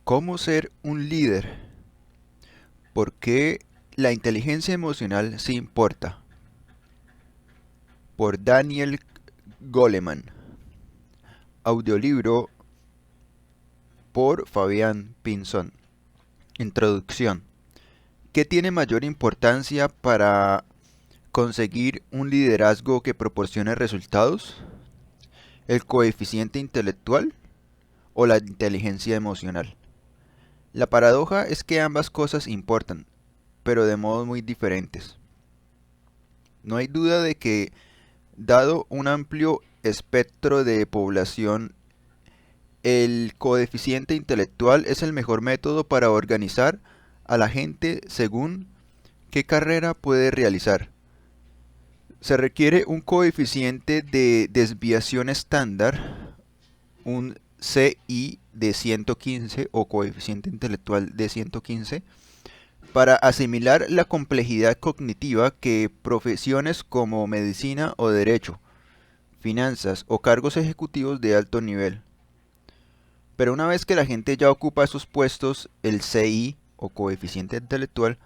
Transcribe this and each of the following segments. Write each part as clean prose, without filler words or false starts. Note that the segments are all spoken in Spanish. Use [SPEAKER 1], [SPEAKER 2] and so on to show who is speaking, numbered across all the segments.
[SPEAKER 1] ¿Cómo ser un líder? ¿Por qué la inteligencia emocional sí importa? Por Daniel Goleman. Audiolibro por Fabián Pinzón. Introducción. ¿Qué tiene mayor importancia para conseguir un liderazgo que proporcione resultados? ¿El coeficiente intelectual o la inteligencia emocional? La paradoja es que ambas cosas importan, pero de modos muy diferentes. No hay duda de que, dado un amplio espectro de población, el coeficiente intelectual es el mejor método para organizar a la gente según qué carrera puede realizar. Se requiere un coeficiente de desviación estándar, un CI de 115 o coeficiente intelectual de 115, para asimilar la complejidad cognitiva que profesiones como medicina o derecho, finanzas o cargos ejecutivos de alto nivel. Pero una vez que la gente ya ocupa esos puestos, el CI o coeficiente intelectual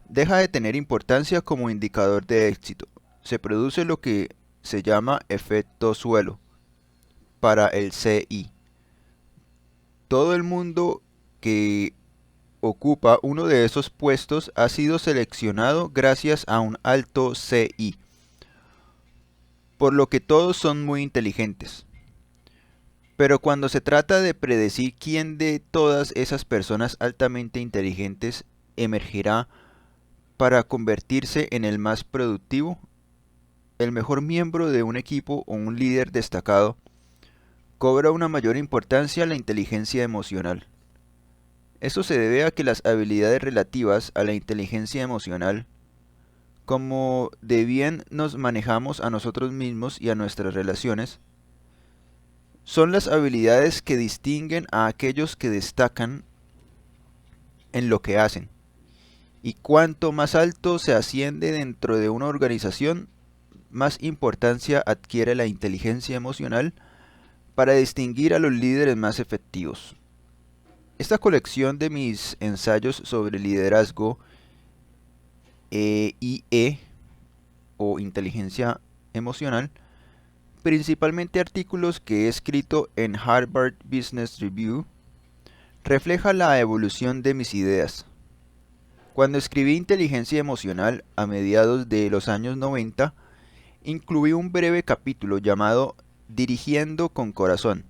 [SPEAKER 1] deja de tener importancia como indicador de éxito. Se produce lo que se llama efecto suelo para el CI. Todo el mundo que ocupa uno de esos puestos ha sido seleccionado gracias a un alto CI, por lo que todos son muy inteligentes. Pero cuando se trata de predecir quién de todas esas personas altamente inteligentes emergerá para convertirse en el más productivo, el mejor miembro de un equipo o un líder destacado, cobra una mayor importancia la inteligencia emocional. Esto se debe a que las habilidades relativas a la inteligencia emocional, como de bien nos manejamos a nosotros mismos y a nuestras relaciones, son las habilidades que distinguen a aquellos que destacan en lo que hacen. Y cuanto más alto se asciende dentro de una organización, más importancia adquiere la inteligencia emocional para distinguir a los líderes más efectivos. Esta colección de mis ensayos sobre liderazgo IE o inteligencia emocional, principalmente artículos que he escrito en Harvard Business Review, refleja la evolución de mis ideas. Cuando escribí inteligencia emocional a mediados de los años 90, incluí un breve capítulo llamado Dirigiendo con Corazón,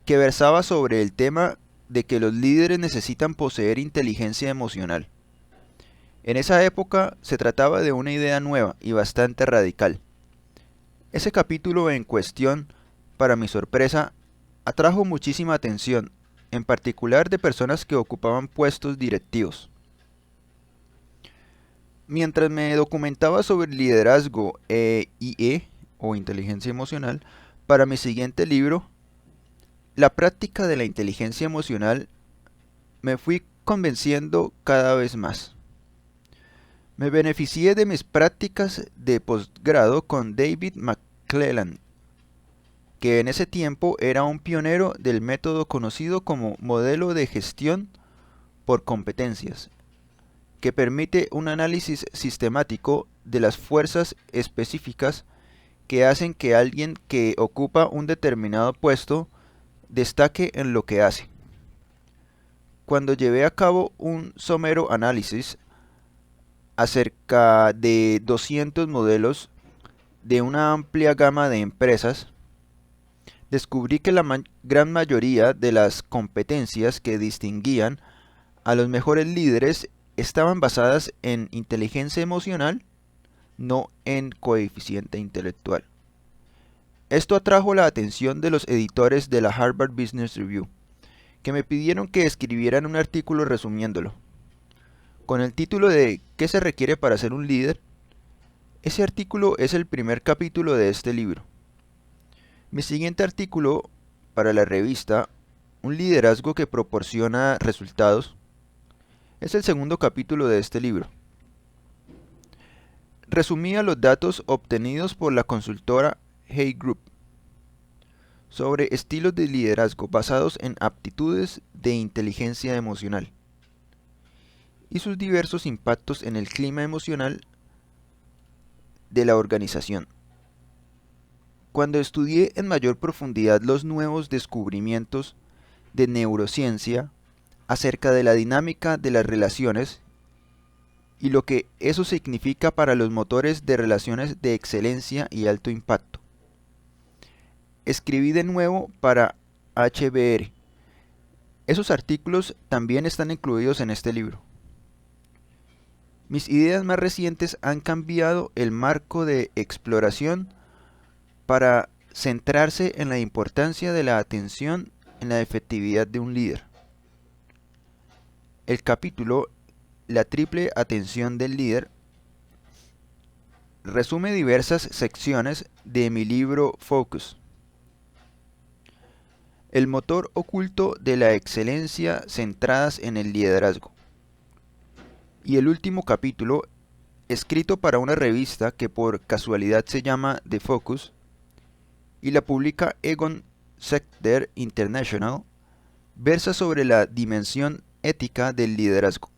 [SPEAKER 1] que versaba sobre el tema de que los líderes necesitan poseer inteligencia emocional. En esa época se trataba de una idea nueva y bastante radical. Ese capítulo en cuestión, para mi sorpresa, atrajo muchísima atención, en particular de personas que ocupaban puestos directivos. Mientras me documentaba sobre liderazgo IE o inteligencia emocional, para mi siguiente libro, la práctica de la inteligencia emocional, me fui convenciendo cada vez más. Me beneficié de mis prácticas de posgrado con David McClelland, que en ese tiempo era un pionero del método conocido como modelo de gestión por competencias, que permite un análisis sistemático de las fuerzas específicas que hacen que alguien que ocupa un determinado puesto destaque en lo que hace. Cuando llevé a cabo un somero análisis acerca de 200 modelos de una amplia gama de empresas, descubrí que la gran mayoría de las competencias que distinguían a los mejores líderes estaban basadas en inteligencia emocional, no en coeficiente intelectual. Esto atrajo la atención de los editores de la Harvard Business Review, que me pidieron que escribieran un artículo resumiéndolo. Con el título de ¿Qué se requiere para ser un líder? Ese artículo es el primer capítulo de este libro. Mi siguiente artículo para la revista Un liderazgo que proporciona resultados es el segundo capítulo de este libro. Resumía los datos obtenidos por la consultora Hay Group sobre estilos de liderazgo basados en aptitudes de inteligencia emocional y sus diversos impactos en el clima emocional de la organización. Cuando estudié en mayor profundidad los nuevos descubrimientos de neurociencia acerca de la dinámica de las relaciones y lo que eso significa para los motores de relaciones de excelencia y alto impacto, escribí de nuevo para HBR. Esos artículos también están incluidos en este libro. Mis ideas más recientes han cambiado el marco de exploración para centrarse en la importancia de la atención en la efectividad de un líder. El capítulo La triple atención del líder resume diversas secciones de mi libro Focus. El motor oculto de la excelencia centradas en el liderazgo. Y el último capítulo, escrito para una revista que por casualidad se llama The Focus y la publica Egon Zehnder International, versa sobre la dimensión ética del liderazgo.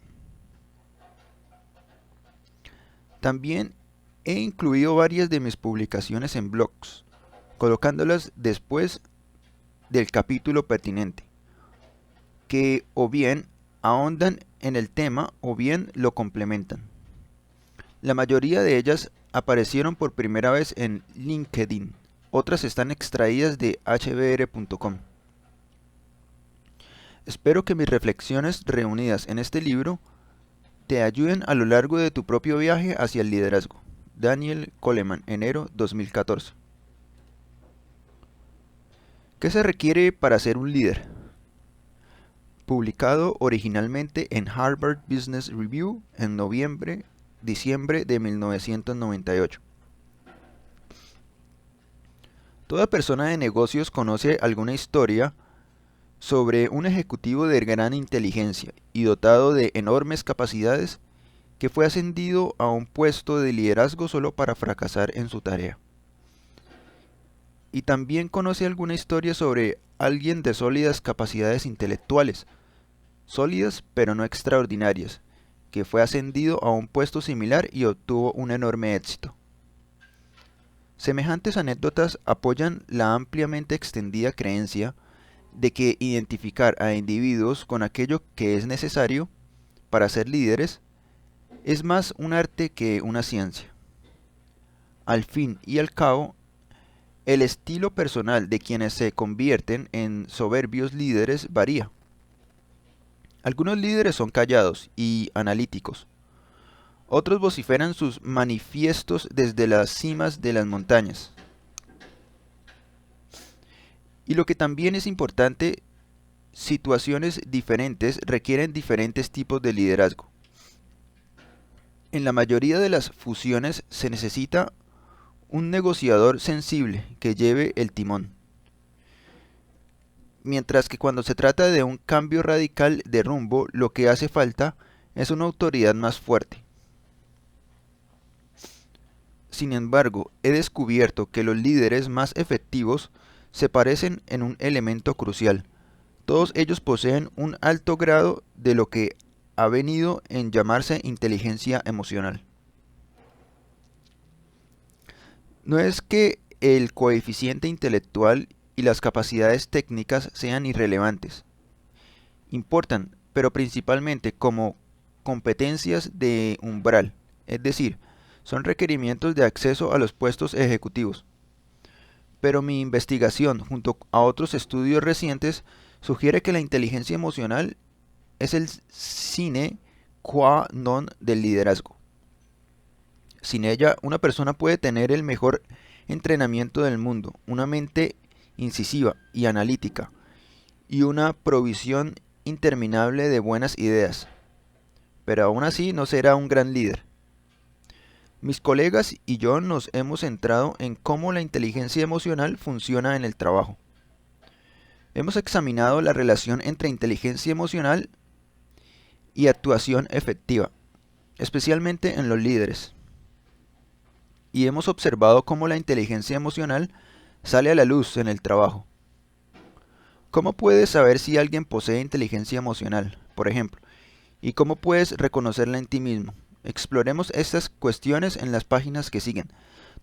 [SPEAKER 1] También he incluido varias de mis publicaciones en blogs, colocándolas después del capítulo pertinente, que o bien ahondan en el tema o bien lo complementan. La mayoría de ellas aparecieron por primera vez en LinkedIn, otras están extraídas de hbr.com. Espero que mis reflexiones reunidas en este libro te ayuden a lo largo de tu propio viaje hacia el liderazgo. Daniel Coleman, enero 2014. ¿Qué se requiere para ser un líder? Publicado originalmente en Harvard Business Review en diciembre de 1998. Toda persona de negocios conoce alguna historia sobre un ejecutivo de gran inteligencia y dotado de enormes capacidades que fue ascendido a un puesto de liderazgo solo para fracasar en su tarea. Y también conoce alguna historia sobre alguien de sólidas capacidades intelectuales, sólidas pero no extraordinarias, que fue ascendido a un puesto similar y obtuvo un enorme éxito. Semejantes anécdotas apoyan la ampliamente extendida creencia de que identificar a individuos con aquello que es necesario para ser líderes es más un arte que una ciencia. Al fin y al cabo, el estilo personal de quienes se convierten en soberbios líderes varía. Algunos líderes son callados y analíticos. Otros vociferan sus manifiestos desde las cimas de las montañas. Y lo que también es importante, situaciones diferentes requieren diferentes tipos de liderazgo. En la mayoría de las fusiones se necesita un negociador sensible que lleve el timón. Mientras que cuando se trata de un cambio radical de rumbo, lo que hace falta es una autoridad más fuerte. Sin embargo, he descubierto que los líderes más efectivos se parecen en un elemento crucial. Todos ellos poseen un alto grado de lo que ha venido en llamarse inteligencia emocional. No es que el coeficiente intelectual y las capacidades técnicas sean irrelevantes. Importan, pero principalmente como competencias de umbral, es decir, son requerimientos de acceso a los puestos ejecutivos. Pero mi investigación, junto a otros estudios recientes, sugiere que la inteligencia emocional es el sine qua non del liderazgo. Sin ella, una persona puede tener el mejor entrenamiento del mundo, una mente incisiva y analítica, y una provisión interminable de buenas ideas, pero aún así no será un gran líder. Mis colegas y yo nos hemos centrado en cómo la inteligencia emocional funciona en el trabajo. Hemos examinado la relación entre inteligencia emocional y actuación efectiva, especialmente en los líderes. Y hemos observado cómo la inteligencia emocional sale a la luz en el trabajo. ¿Cómo puedes saber si alguien posee inteligencia emocional, por ejemplo? ¿Y cómo puedes reconocerla en ti mismo? Exploremos estas cuestiones en las páginas que siguen,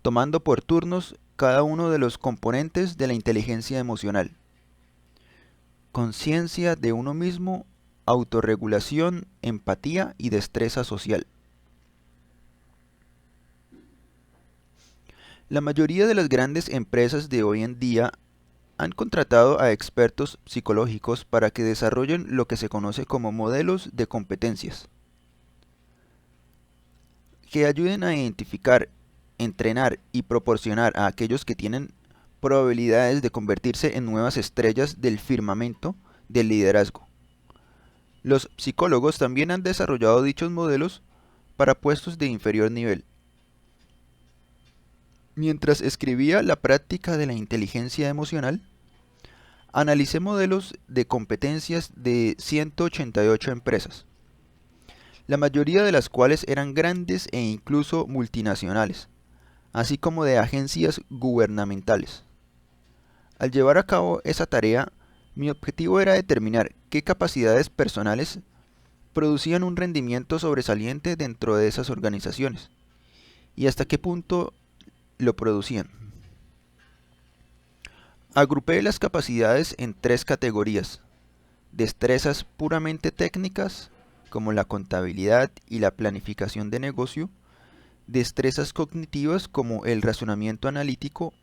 [SPEAKER 1] tomando por turnos cada uno de los componentes de la inteligencia emocional. Conciencia de uno mismo, autorregulación, empatía y destreza social. La mayoría de las grandes empresas de hoy en día han contratado a expertos psicológicos para que desarrollen lo que se conoce como modelos de competencias, que ayuden a identificar, entrenar y proporcionar a aquellos que tienen probabilidades de convertirse en nuevas estrellas del firmamento del liderazgo. Los psicólogos también han desarrollado dichos modelos para puestos de inferior nivel. Mientras escribía La práctica de la inteligencia emocional, analicé modelos de competencias de 188 empresas, la mayoría de las cuales eran grandes e incluso multinacionales, así como de agencias gubernamentales. Al llevar a cabo esa tarea, mi objetivo era determinar qué capacidades personales producían un rendimiento sobresaliente dentro de esas organizaciones y hasta qué punto lo producían. Agrupé las capacidades en tres categorías: destrezas puramente técnicas, como la contabilidad y la planificación de negocio; destrezas cognitivas, como el razonamiento analítico;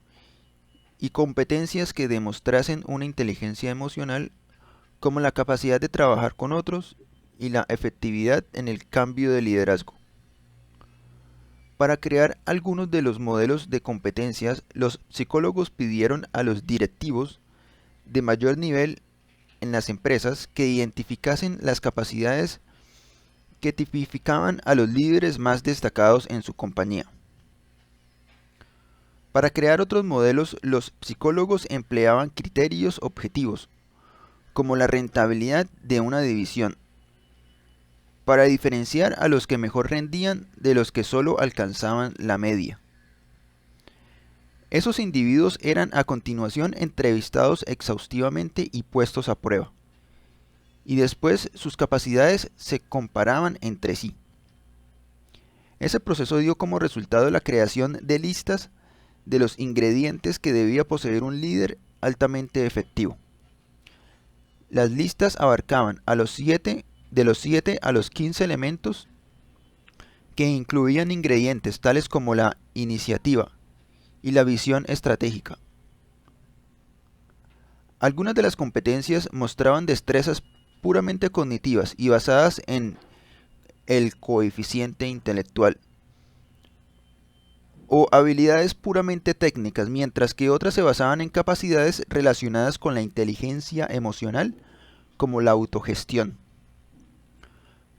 [SPEAKER 1] y competencias que demostrasen una inteligencia emocional, como la capacidad de trabajar con otros y la efectividad en el cambio de liderazgo. Para crear algunos de los modelos de competencias, los psicólogos pidieron a los directivos de mayor nivel en las empresas que identificasen las capacidades que tipificaban a los líderes más destacados en su compañía. Para crear otros modelos, los psicólogos empleaban criterios objetivos, como la rentabilidad de una división, para diferenciar a los que mejor rendían de los que solo alcanzaban la media. Esos individuos eran a continuación entrevistados exhaustivamente y puestos a prueba, y después sus capacidades se comparaban entre sí. Ese proceso dio como resultado la creación de listas de los ingredientes que debía poseer un líder altamente efectivo. Las listas abarcaban de los 7 a los 15 elementos, que incluían ingredientes tales como la iniciativa y la visión estratégica. Algunas de las competencias mostraban destrezas puramente cognitivas y basadas en el coeficiente intelectual, o habilidades puramente técnicas, mientras que otras se basaban en capacidades relacionadas con la inteligencia emocional, como la autogestión.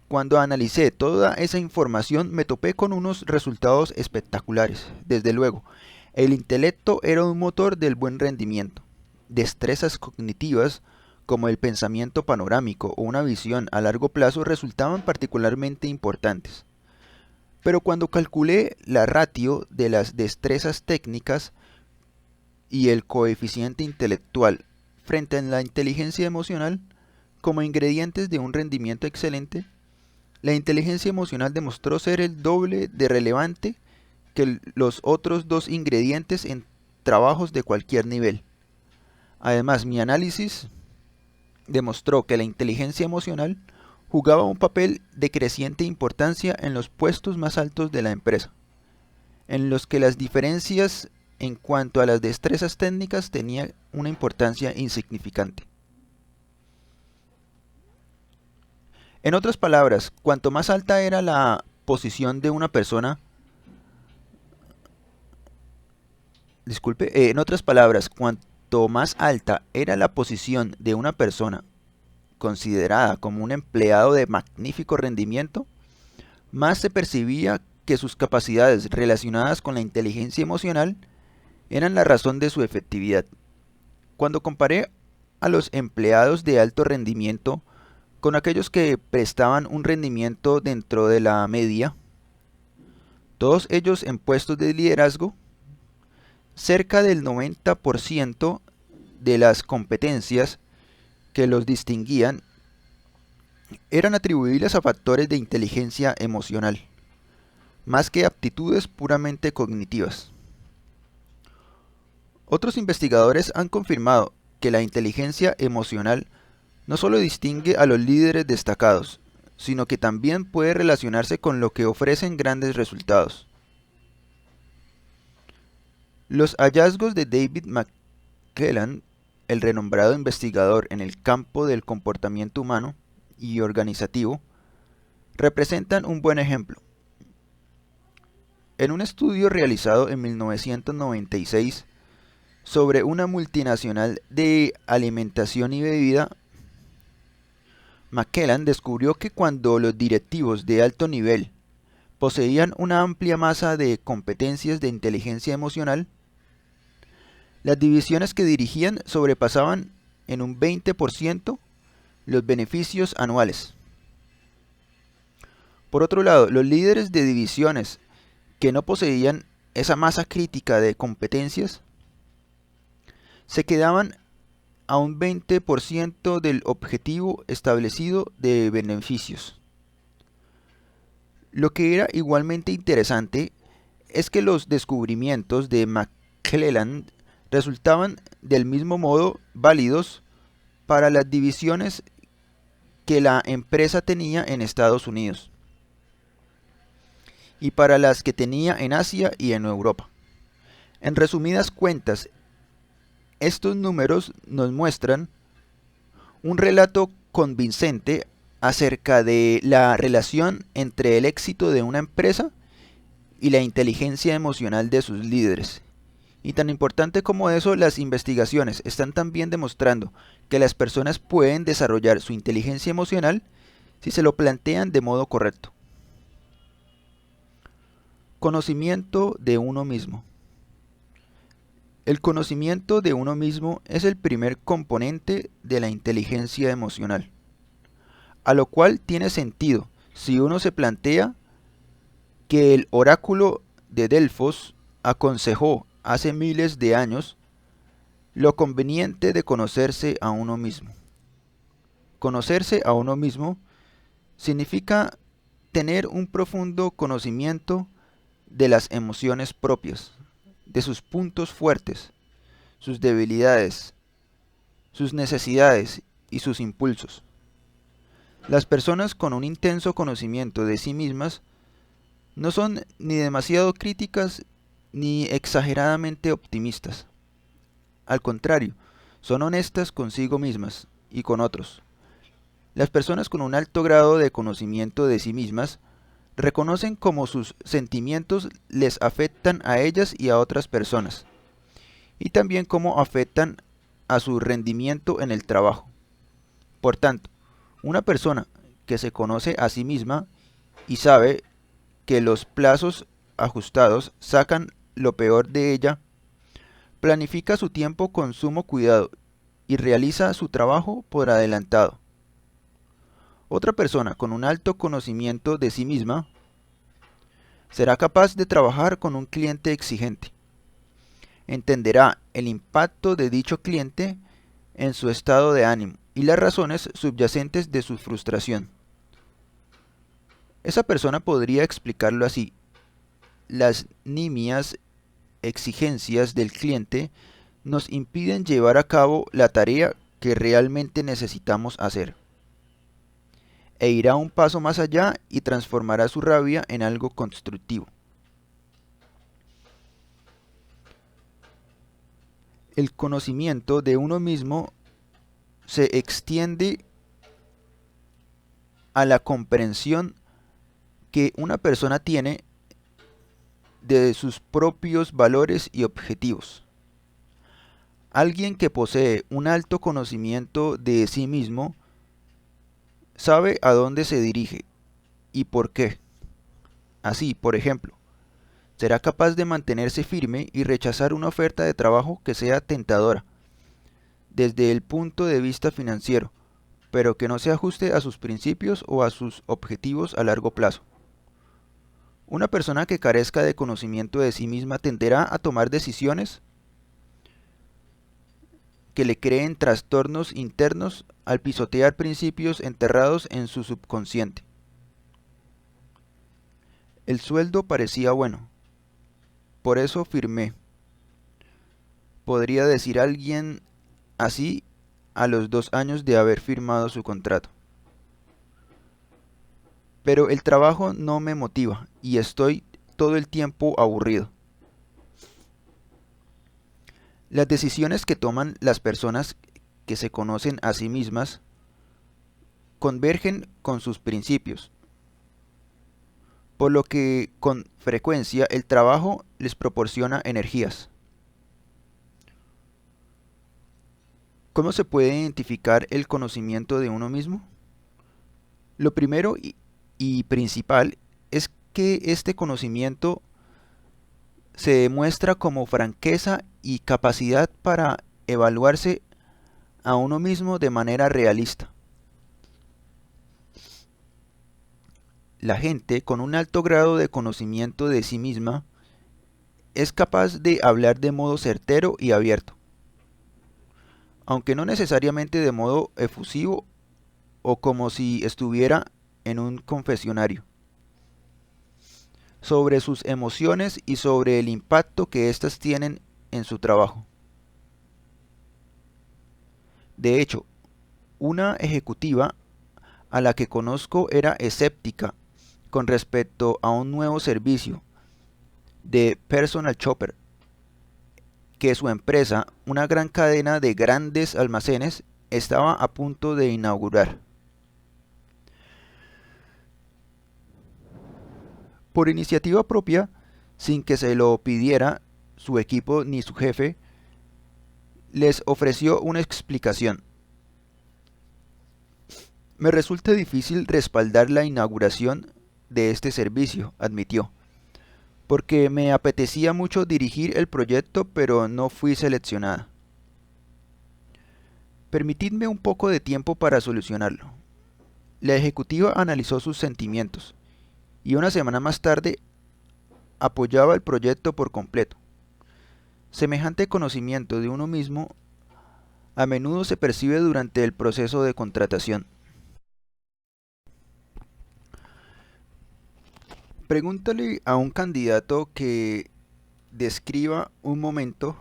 [SPEAKER 1] Cuando analicé toda esa información, me topé con unos resultados espectaculares. Desde luego, el intelecto era un motor del buen rendimiento. Destrezas cognitivas, como el pensamiento panorámico o una visión a largo plazo, resultaban particularmente importantes. Pero cuando calculé la ratio de las destrezas técnicas y el coeficiente intelectual frente a la inteligencia emocional como ingredientes de un rendimiento excelente, la inteligencia emocional demostró ser el doble de relevante que los otros dos ingredientes en trabajos de cualquier nivel. Además, mi análisis demostró que la inteligencia emocional jugaba un papel de creciente importancia en los puestos más altos de la empresa, en los que las diferencias en cuanto a las destrezas técnicas tenían una importancia insignificante. En otras palabras, cuanto más alta era la posición de una persona, en otras palabras, cuanto más alta era la posición de una persona considerada como un empleado de magnífico rendimiento, más se percibía que sus capacidades relacionadas con la inteligencia emocional eran la razón de su efectividad. Cuando comparé a los empleados de alto rendimiento con aquellos que prestaban un rendimiento dentro de la media, todos ellos en puestos de liderazgo, cerca del 90% de las competencias que los distinguían eran atribuibles a factores de inteligencia emocional, más que aptitudes puramente cognitivas. Otros investigadores han confirmado que la inteligencia emocional no solo distingue a los líderes destacados, sino que también puede relacionarse con lo que ofrecen grandes resultados. Los hallazgos de David McClelland, el renombrado investigador en el campo del comportamiento humano y organizativo, representan un buen ejemplo. En un estudio realizado en 1996 sobre una multinacional de alimentación y bebida, McClelland descubrió que cuando los directivos de alto nivel poseían una amplia masa de competencias de inteligencia emocional, las divisiones que dirigían sobrepasaban en un 20% los beneficios anuales. Por otro lado, los líderes de divisiones que no poseían esa masa crítica de competencias se quedaban a un 20% del objetivo establecido de beneficios. Lo que era igualmente interesante es que los descubrimientos de McClelland resultaban del mismo modo válidos para las divisiones que la empresa tenía en Estados Unidos y para las que tenía en Asia y en Europa. En resumidas cuentas, estos números nos muestran un relato convincente acerca de la relación entre el éxito de una empresa y la inteligencia emocional de sus líderes. Y tan importante como eso, las investigaciones están también demostrando que las personas pueden desarrollar su inteligencia emocional si se lo plantean de modo correcto. Conocimiento de uno mismo. El conocimiento de uno mismo es el primer componente de la inteligencia emocional, a lo cual tiene sentido si uno se plantea que el oráculo de Delfos aconsejó hace miles de años lo conveniente de conocerse a uno mismo. Conocerse a uno mismo significa tener un profundo conocimiento de las emociones propias, de sus puntos fuertes, sus debilidades, sus necesidades y sus impulsos. Las personas con un intenso conocimiento de sí mismas no son ni demasiado críticas ni exageradamente optimistas. Al contrario, son honestas consigo mismas y con otros. Las personas con un alto grado de conocimiento de sí mismas reconocen cómo sus sentimientos les afectan a ellas y a otras personas, y también cómo afectan a su rendimiento en el trabajo. Por tanto, una persona que se conoce a sí misma y sabe que los plazos ajustados sacan lo peor de ella, planifica su tiempo con sumo cuidado y realiza su trabajo por adelantado. Otra persona con un alto conocimiento de sí misma será capaz de trabajar con un cliente exigente. Entenderá el impacto de dicho cliente en su estado de ánimo y las razones subyacentes de su frustración. Esa persona podría explicarlo así: las nimias exigencias del cliente nos impiden llevar a cabo la tarea que realmente necesitamos hacer. E irá un paso más allá y transformará su rabia en algo constructivo. El conocimiento de uno mismo se extiende a la comprensión que una persona tiene de sus propios valores y objetivos. Alguien que posee un alto conocimiento de sí mismo sabe a dónde se dirige y por qué. Así, por ejemplo, será capaz de mantenerse firme y rechazar una oferta de trabajo que sea tentadora desde el punto de vista financiero, pero que no se ajuste a sus principios o a sus objetivos a largo plazo. Una persona que carezca de conocimiento de sí misma tenderá a tomar decisiones que le creen trastornos internos al pisotear principios enterrados en su subconsciente. El sueldo parecía bueno, por eso firmé. Podría decir alguien así a los 2 años de haber firmado su contrato. Pero el trabajo no me motiva y estoy todo el tiempo aburrido. Las decisiones que toman las personas que se conocen a sí mismas convergen con sus principios, por lo que con frecuencia el trabajo les proporciona energías. ¿Cómo se puede identificar el conocimiento de uno mismo? Lo primero y principal es que este conocimiento se demuestra como franqueza y capacidad para evaluarse a uno mismo de manera realista. La gente con un alto grado de conocimiento de sí misma es capaz de hablar de modo certero y abierto, aunque no necesariamente de modo efusivo o como si estuviera en un confesionario, sobre sus emociones y sobre el impacto que éstas tienen en su trabajo. De hecho, una ejecutiva a la que conozco era escéptica con respecto a un nuevo servicio de personal shopper que su empresa, una gran cadena de grandes almacenes, estaba a punto de inaugurar. Por iniciativa propia, sin que se lo pidiera su equipo ni su jefe, les ofreció una explicación. Me resulta difícil respaldar la inauguración de este servicio, admitió, porque me apetecía mucho dirigir el proyecto, pero no fui seleccionada. Permitidme un poco de tiempo para solucionarlo. La ejecutiva analizó sus sentimientos y una semana más tarde apoyaba el proyecto por completo. Semejante conocimiento de uno mismo a menudo se percibe durante el proceso de contratación. Pregúntale a un candidato que describa un momento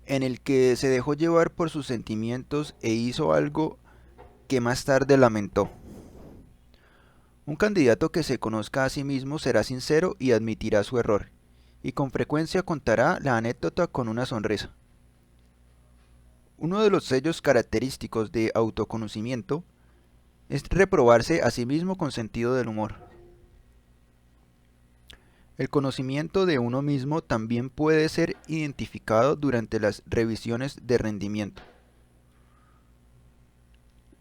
[SPEAKER 1] en el que se dejó llevar por sus sentimientos e hizo algo que más tarde lamentó. Un candidato que se conozca a sí mismo será sincero y admitirá su error, y con frecuencia contará la anécdota con una sonrisa. Uno de los sellos característicos de autoconocimiento es reprobarse a sí mismo con sentido del humor. El conocimiento de uno mismo también puede ser identificado durante las revisiones de rendimiento.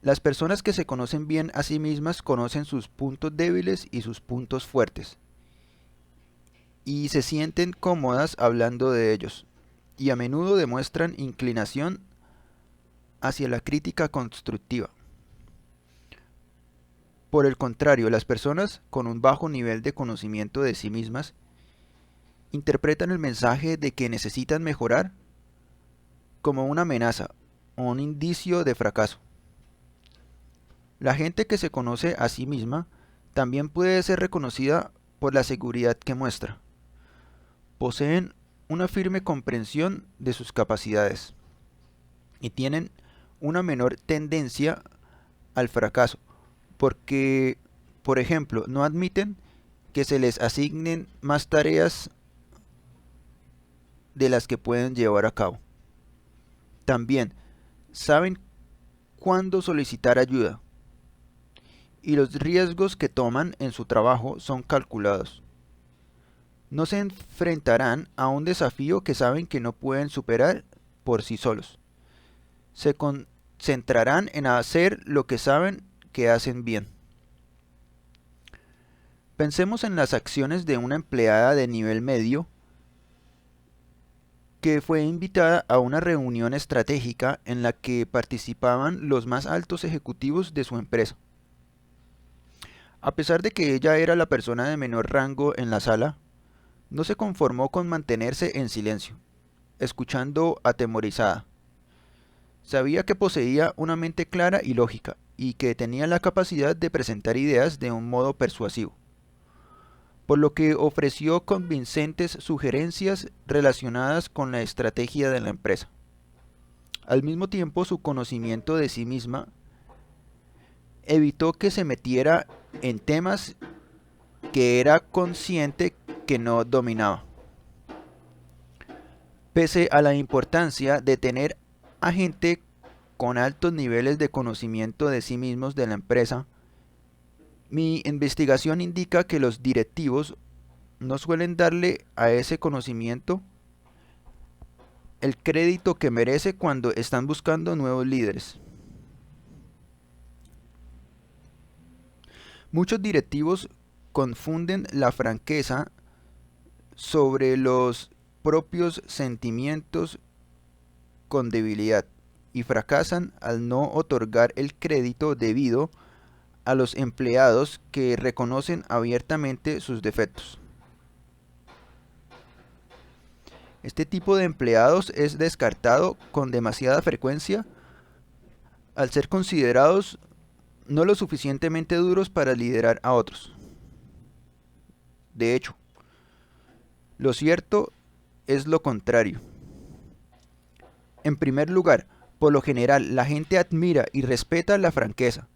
[SPEAKER 1] Las personas que se conocen bien a sí mismas conocen sus puntos débiles y sus puntos fuertes, y se sienten cómodas hablando de ellos, y a menudo demuestran inclinación hacia la crítica constructiva. Por el contrario, las personas con un bajo nivel de conocimiento de sí mismas interpretan el mensaje de que necesitan mejorar como una amenaza o un indicio de fracaso. La gente que se conoce a sí misma también puede ser reconocida por la seguridad que muestra. Poseen una firme comprensión de sus capacidades y tienen una menor tendencia al fracaso, porque, por ejemplo, no admiten que se les asignen más tareas de las que pueden llevar a cabo. También saben cuándo solicitar ayuda, y los riesgos que toman en su trabajo son calculados. No se enfrentarán a un desafío que saben que no pueden superar por sí solos. Se concentrarán en hacer lo que saben que hacen bien. Pensemos en las acciones de una empleada de nivel medio que fue invitada a una reunión estratégica en la que participaban los más altos ejecutivos de su empresa. A pesar de que ella era la persona de menor rango en la sala, no se conformó con mantenerse en silencio, escuchando atemorizada. Sabía que poseía una mente clara y lógica, y que tenía la capacidad de presentar ideas de un modo persuasivo, por lo que ofreció convincentes sugerencias relacionadas con la estrategia de la empresa. Al mismo tiempo, su conocimiento de sí misma evitó que se metiera en temas que era consciente que no dominaba. Pese a la importancia de tener a gente con altos niveles de conocimiento de sí mismos de la empresa, mi investigación indica que los directivos no suelen darle a ese conocimiento el crédito que merece cuando están buscando nuevos líderes. Muchos directivos confunden la franqueza sobre los propios sentimientos con debilidad y fracasan al no otorgar el crédito debido a los empleados que reconocen abiertamente sus defectos. Este tipo de empleados es descartado con demasiada frecuencia al ser considerados no lo suficientemente duros para liderar a otros. De hecho, lo cierto es lo contrario. En primer lugar, por lo general, la gente admira y respeta la franqueza.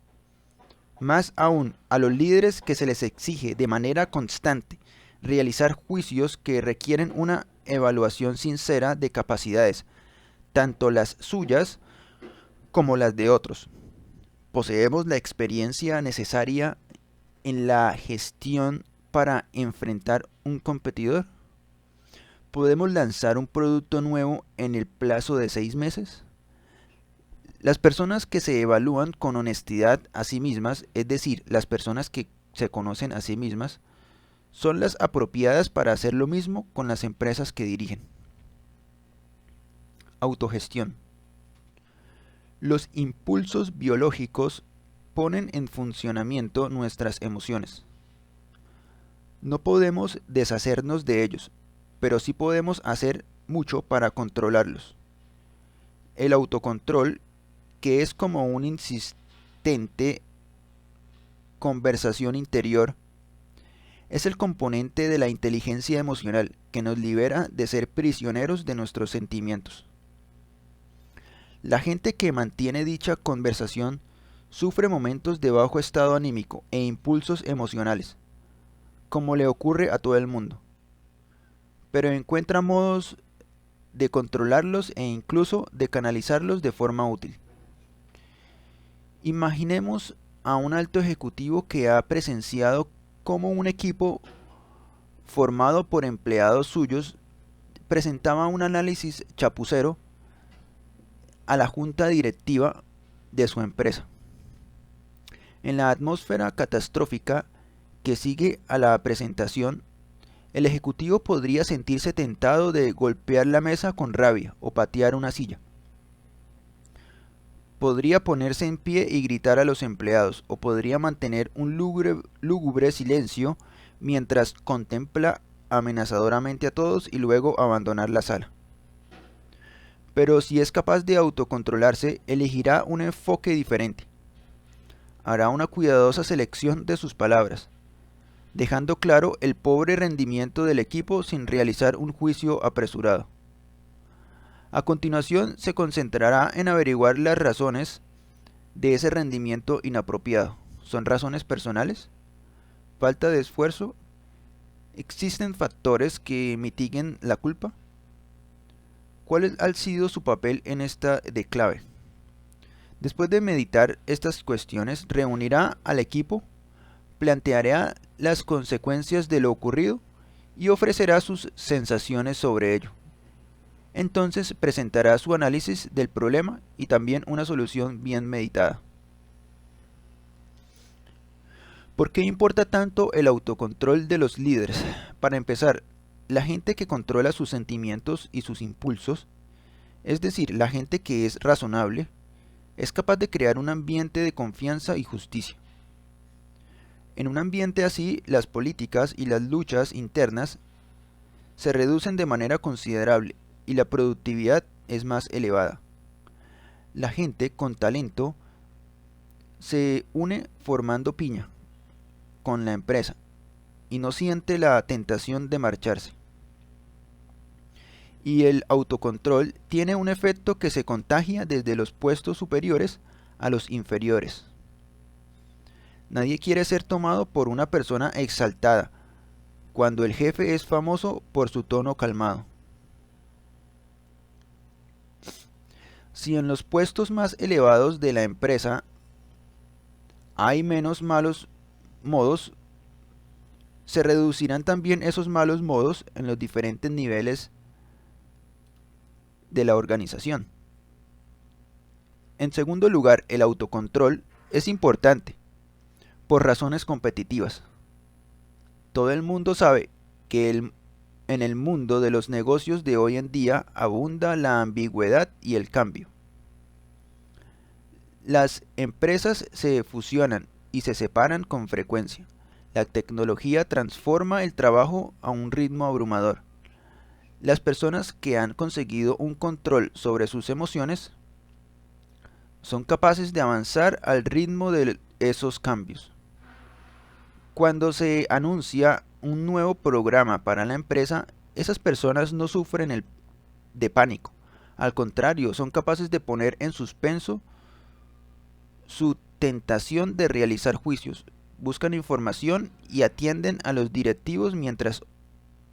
[SPEAKER 1] Más aún a los líderes que se les exige de manera constante realizar juicios que requieren una evaluación sincera de capacidades, tanto las suyas como las de otros. Poseemos la experiencia necesaria en la gestión para enfrentar un competidor. ¿Podemos lanzar un producto nuevo en el plazo de 6 meses? Las personas que se evalúan con honestidad a sí mismas, es decir, las personas que se conocen a sí mismas, son las apropiadas para hacer lo mismo con las empresas que dirigen. Autogestión. Los impulsos biológicos ponen en funcionamiento nuestras emociones. No podemos deshacernos de ellos, pero sí podemos hacer mucho para controlarlos. El autocontrol, que es como una insistente conversación interior, es el componente de la inteligencia emocional que nos libera de ser prisioneros de nuestros sentimientos. La gente que mantiene dicha conversación sufre momentos de bajo estado anímico e impulsos emocionales, como le ocurre a todo el mundo, pero encuentra modos de controlarlos e incluso de canalizarlos de forma útil. Imaginemos a un alto ejecutivo que ha presenciado cómo un equipo formado por empleados suyos presentaba un análisis chapucero a la junta directiva de su empresa. En la atmósfera catastrófica que sigue a la presentación, el ejecutivo podría sentirse tentado de golpear la mesa con rabia o patear una silla. Podría ponerse en pie y gritar a los empleados, o podría mantener un lúgubre silencio mientras contempla amenazadoramente a todos y luego abandonar la sala. Pero si es capaz de autocontrolarse, elegirá un enfoque diferente. Hará una cuidadosa selección de sus palabras, dejando claro el pobre rendimiento del equipo sin realizar un juicio apresurado. A continuación, se concentrará en averiguar las razones de ese rendimiento inapropiado. ¿Son razones personales? ¿Falta de esfuerzo? ¿Existen factores que mitiguen la culpa? ¿Cuál ha sido su papel en esta declave? Después de meditar estas cuestiones, reunirá al equipo, planteará las consecuencias de lo ocurrido y ofrecerá sus sensaciones sobre ello. Entonces presentará su análisis del problema y también una solución bien meditada. ¿Por qué importa tanto el autocontrol de los líderes? Para empezar, la gente que controla sus sentimientos y sus impulsos, es decir, la gente que es razonable, es capaz de crear un ambiente de confianza y justicia. En un ambiente así, las políticas y las luchas internas se reducen de manera considerable y la productividad es más elevada. La gente con talento se une formando piña con la empresa y no siente la tentación de marcharse. Y el autocontrol tiene un efecto que se contagia desde los puestos superiores a los inferiores. Nadie quiere ser tomado por una persona exaltada, cuando el jefe es famoso por su tono calmado. Si en los puestos más elevados de la empresa hay menos malos modos, se reducirán también esos malos modos en los diferentes niveles de la organización. En segundo lugar, el autocontrol es importante por razones competitivas. Todo el mundo sabe que en el mundo de los negocios de hoy en día abunda la ambigüedad y el cambio. Las empresas se fusionan y se separan con frecuencia. La tecnología transforma el trabajo a un ritmo abrumador. Las personas que han conseguido un control sobre sus emociones son capaces de avanzar al ritmo de esos cambios. Cuando se anuncia un nuevo programa para la empresa, esas personas no sufren de pánico. Al contrario, son capaces de poner en suspenso su tentación de realizar juicios. Buscan información y atienden a los directivos mientras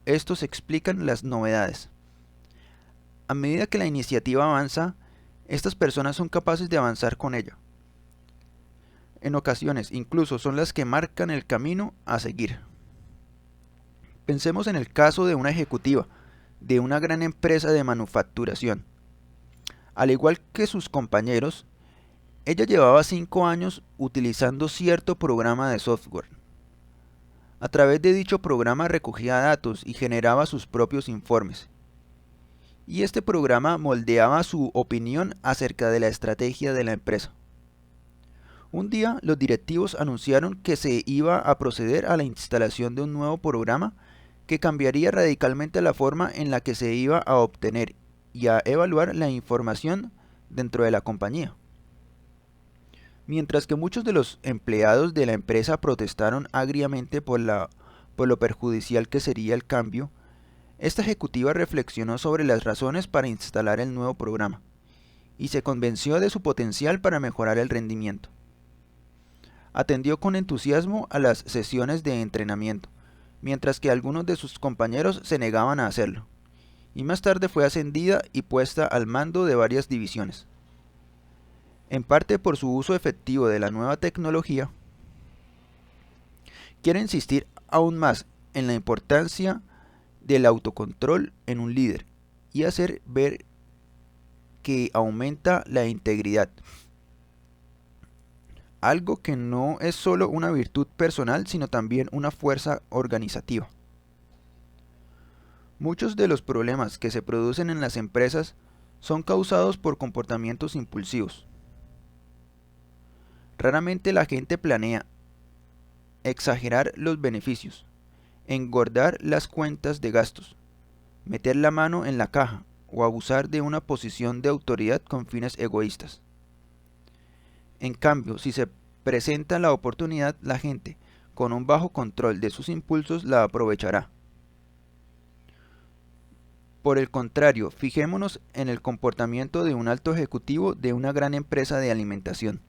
[SPEAKER 1] estos explican las novedades. A medida que la iniciativa avanza, estas personas son capaces de avanzar con ella. En ocasiones, incluso son las que marcan el camino a seguir. Pensemos en el caso de una ejecutiva de una gran empresa de manufacturación. Al igual que sus compañeros, ella llevaba 5 años utilizando cierto programa de software. A través de dicho programa recogía datos y generaba sus propios informes. Y este programa moldeaba su opinión acerca de la estrategia de la empresa. Un día, los directivos anunciaron que se iba a proceder a la instalación de un nuevo programa que cambiaría radicalmente la forma en la que se iba a obtener y a evaluar la información dentro de la compañía. Mientras que muchos de los empleados de la empresa protestaron agriamente por lo perjudicial que sería el cambio, esta ejecutiva reflexionó sobre las razones para instalar el nuevo programa y se convenció de su potencial para mejorar el rendimiento. Atendió con entusiasmo a las sesiones de entrenamiento, mientras que algunos de sus compañeros se negaban a hacerlo, y más tarde fue ascendida y puesta al mando de varias divisiones. En parte por su uso efectivo de la nueva tecnología, quiero insistir aún más en la importancia del autocontrol en un líder y hacer ver que aumenta la integridad. Algo que no es solo una virtud personal, sino también una fuerza organizativa. Muchos de los problemas que se producen en las empresas son causados por comportamientos impulsivos. Raramente la gente planea exagerar los beneficios, engordar las cuentas de gastos, meter la mano en la caja o abusar de una posición de autoridad con fines egoístas. En cambio, si se presenta la oportunidad, la gente, con un bajo control de sus impulsos, la aprovechará. Por el contrario, fijémonos en el comportamiento de un alto ejecutivo de una gran empresa de alimentación.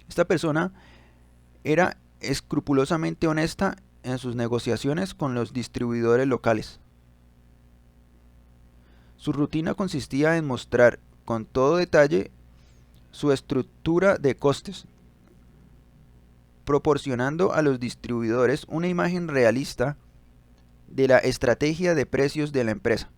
[SPEAKER 1] Esta persona era escrupulosamente honesta en sus negociaciones con los distribuidores locales. Su rutina consistía en mostrar con todo detalle su estructura de costes, proporcionando a los distribuidores una imagen realista de la estrategia de precios de la empresa.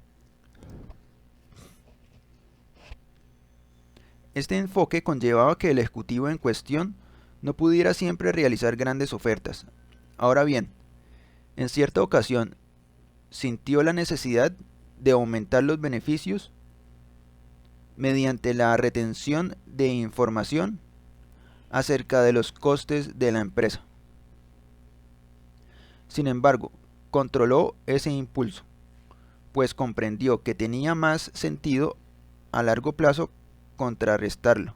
[SPEAKER 1] Este enfoque conllevaba que el ejecutivo en cuestión no pudiera siempre realizar grandes ofertas. Ahora bien, en cierta ocasión, sintió la necesidad de aumentar los beneficios mediante la retención de información acerca de los costes de la empresa. Sin embargo, controló ese impulso, pues comprendió que tenía más sentido a largo plazo contrarrestarlo.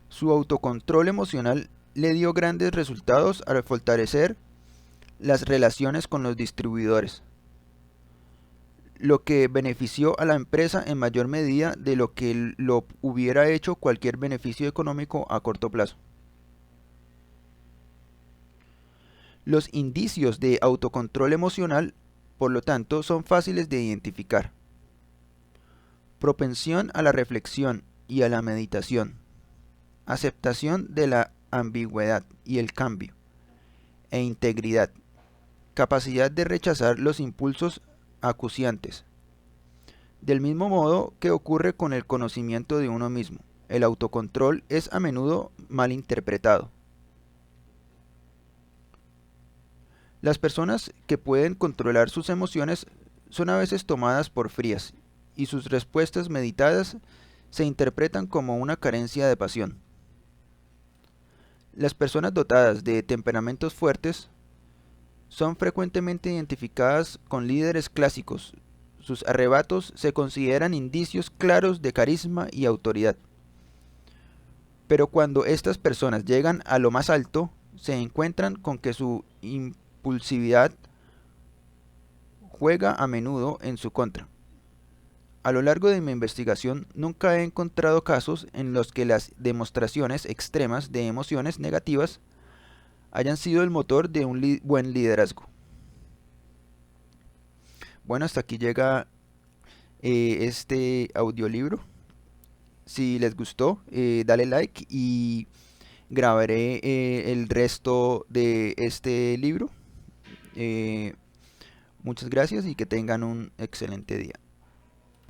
[SPEAKER 1] Su autocontrol emocional le dio grandes resultados al fortalecer las relaciones con los distribuidores, lo que benefició a la empresa en mayor medida de lo que lo hubiera hecho cualquier beneficio económico a corto plazo. Los indicios de autocontrol emocional, por lo tanto, son fáciles de identificar. Propensión a la reflexión y a la meditación. Aceptación de la ambigüedad y el cambio. E integridad. Capacidad de rechazar los impulsos acuciantes. Del mismo modo que ocurre con el conocimiento de uno mismo, el autocontrol es a menudo mal interpretado. Las personas que pueden controlar sus emociones son a veces tomadas por frías y sus respuestas meditadas se interpretan como una carencia de pasión. Las personas dotadas de temperamentos fuertes son frecuentemente identificadas con líderes clásicos. Sus arrebatos se consideran indicios claros de carisma y autoridad. Pero cuando estas personas llegan a lo más alto, se encuentran con que su impulsividad juega a menudo en su contra. A lo largo de mi investigación nunca he encontrado casos en los que las demostraciones extremas de emociones negativas hayan sido el motor de un buen liderazgo. Bueno, hasta aquí llega este audiolibro. Si les gustó, dale like y grabaré el resto de este libro. Muchas gracias y que tengan un excelente día.